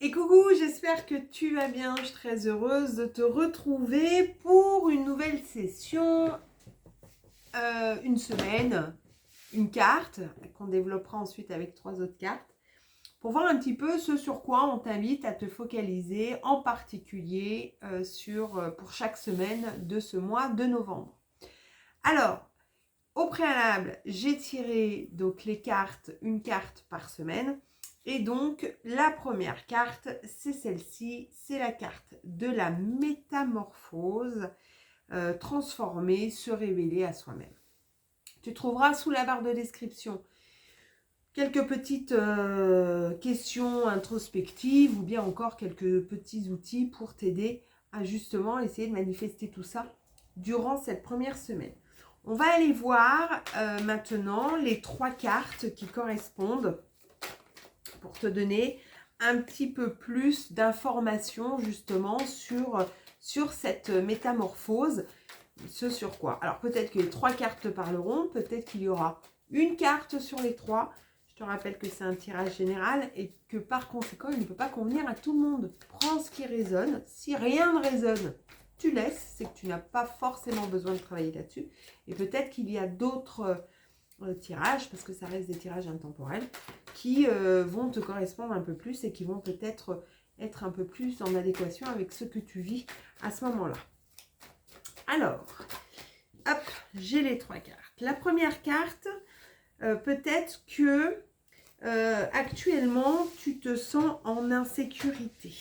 Et coucou, j'espère que tu vas bien. Je suis très heureuse de te retrouver pour une nouvelle session, une semaine, une carte qu'on développera ensuite avec 3 autres cartes pour voir un petit peu ce sur quoi on t'invite à te focaliser, en particulier pour chaque semaine de ce mois de novembre. Alors, au préalable, j'ai tiré donc les cartes, une carte par semaine. Et donc, la première carte, c'est celle-ci, c'est la carte de la métamorphose, transformer, se révéler à soi-même. Tu trouveras sous la barre de description quelques petites questions introspectives ou bien encore quelques petits outils pour t'aider à justement essayer de manifester tout ça durant cette première semaine. On va aller voir maintenant les 3 cartes qui correspondent pour te donner un petit peu plus d'informations justement sur cette métamorphose, ce sur quoi. Alors peut-être que les 3 cartes te parleront, peut-être qu'il y aura une carte sur les 3. Je te rappelle que c'est un tirage général et que par conséquent, il ne peut pas convenir à tout le monde. Prends ce qui résonne. Si rien ne résonne, tu laisses. C'est que tu n'as pas forcément besoin de travailler là-dessus. Et peut-être qu'il y a d'autres tirages, parce que ça reste des tirages intemporels, qui vont te correspondre un peu plus et qui vont peut-être être un peu plus en adéquation avec ce que tu vis à ce moment-là. Alors, hop, j'ai les 3 cartes. La première carte, peut-être que actuellement, tu te sens en insécurité.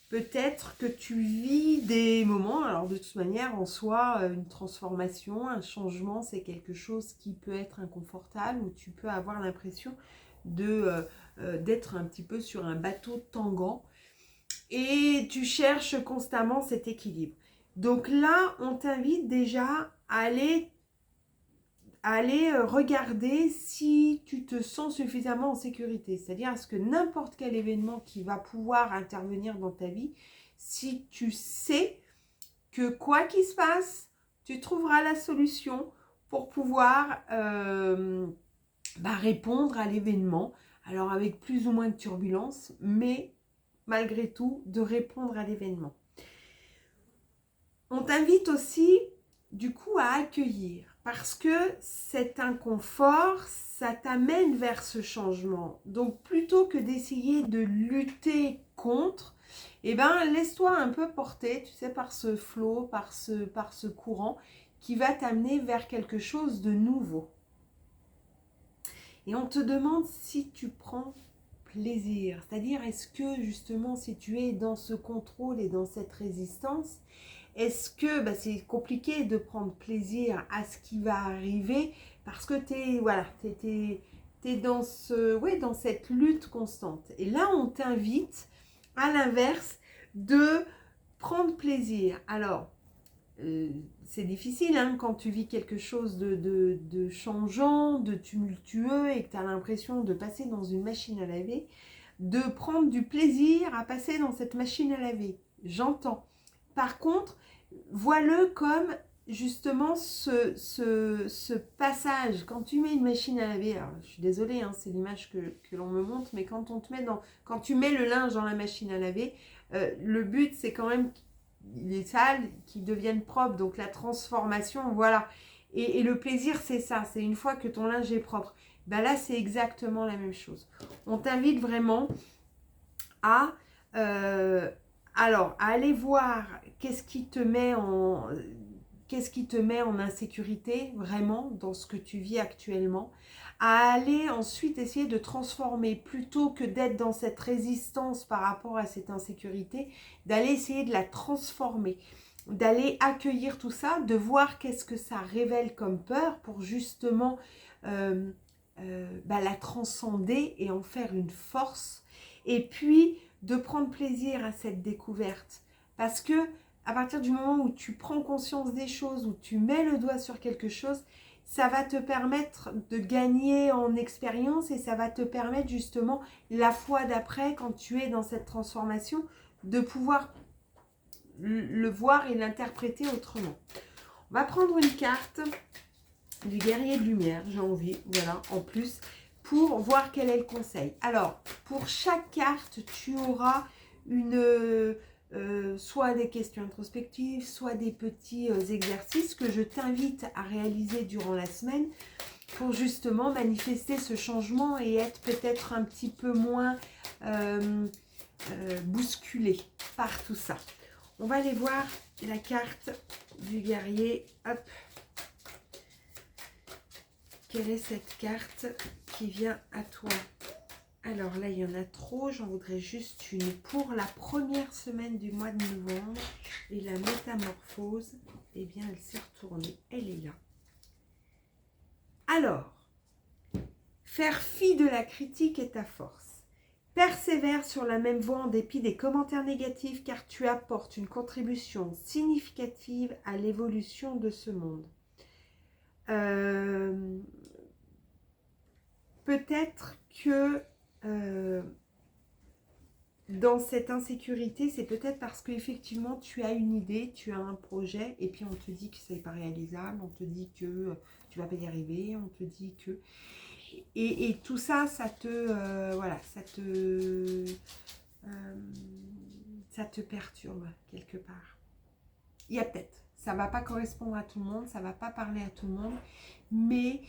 Peut-être que tu vis des moments, alors de toute manière, en soi, une transformation, un changement, c'est quelque chose qui peut être inconfortable, où tu peux avoir l'impression d'être un petit peu sur un bateau tanguant et tu cherches constamment cet équilibre. Donc là, on t'invite déjà à aller regarder si tu te sens suffisamment en sécurité. C'est-à-dire, est-ce que n'importe quel événement qui va pouvoir intervenir dans ta vie, si tu sais que quoi qu'il se passe, tu trouveras la solution pour pouvoir répondre à l'événement. Alors avec plus ou moins de turbulence, mais malgré tout, de répondre à l'événement. On t'invite aussi du coup à accueillir parce que cet inconfort, ça t'amène vers ce changement. Donc plutôt que d'essayer de lutter contre, laisse-toi un peu porter, tu sais, par ce flot, par ce courant qui va t'amener vers quelque chose de nouveau. Et on te demande si tu prends plaisir, c'est-à-dire est-ce que justement si tu es dans ce contrôle et dans cette résistance, est-ce que c'est compliqué de prendre plaisir à ce qui va arriver parce que t'es dans cette lutte constante. Et là, on t'invite à l'inverse de prendre plaisir. Alors, c'est difficile quand tu vis quelque chose de changeant, de tumultueux et que tu as l'impression de passer dans une machine à laver, de prendre du plaisir à passer dans cette machine à laver. J'entends. Par contre, vois-le comme justement ce passage. Quand tu mets une machine à laver, alors je suis désolée, c'est l'image que l'on me montre, mais quand tu mets le linge dans la machine à laver, le but c'est quand même les sales qui deviennent propres, donc la transformation, voilà. Et le plaisir, c'est ça, c'est une fois que ton linge est propre. Là, c'est exactement la même chose. On t'invite vraiment à, à aller voir qu'est-ce qui te met en insécurité vraiment dans ce que tu vis actuellement, à aller ensuite essayer de transformer plutôt que d'être dans cette résistance par rapport à cette insécurité, d'aller essayer de la transformer, d'aller accueillir tout ça, de voir qu'est-ce que ça révèle comme peur pour justement la transcender et en faire une force, et puis de prendre plaisir à cette découverte parce que à partir du moment où tu prends conscience des choses, où tu mets le doigt sur quelque chose, ça va te permettre de gagner en expérience et ça va te permettre justement la fois d'après, quand tu es dans cette transformation, de pouvoir le voir et l'interpréter autrement. On va prendre une carte du guerrier de lumière, j'ai envie, voilà, en plus, pour voir quel est le conseil. Alors, pour chaque carte, tu auras soit des questions introspectives, soit des petits exercices que je t'invite à réaliser durant la semaine pour justement manifester ce changement et être peut-être un petit peu moins bousculé par tout ça. On va aller voir la carte du guerrier. Hop. Quelle est cette carte qui vient à toi? Alors là, il y en a trop. J'en voudrais juste une pour la première semaine du mois de novembre. Et la métamorphose, eh bien, elle s'est retournée. Elle est là. Alors, faire fi de la critique est ta force. Persévère sur la même voie en dépit des commentaires négatifs car tu apportes une contribution significative à l'évolution de ce monde. Peut-être que dans cette insécurité, c'est peut-être parce qu'effectivement tu as une idée, tu as un projet et puis on te dit que ce n'est pas réalisable, on te dit que tu ne vas pas y arriver, on te dit que... Et tout ça, ça te... voilà, ça te perturbe quelque part. Il y a peut-être, ça ne va pas correspondre à tout le monde, ça ne va pas parler à tout le monde, mais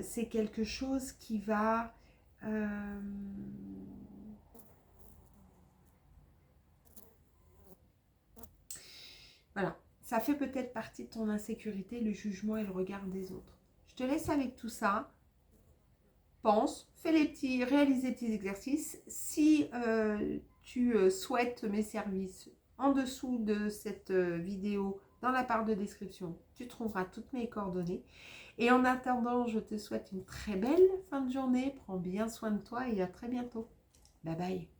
c'est quelque chose qui va... voilà, ça fait peut-être partie de ton insécurité, le jugement et le regard des autres. Je te laisse avec tout ça. Pense, réalise les petits exercices. Si tu souhaites mes services, en dessous de cette vidéo, dans la barre de description, tu trouveras toutes mes coordonnées. Et en attendant, je te souhaite une très belle fin de journée. Prends bien soin de toi et à très bientôt. Bye bye.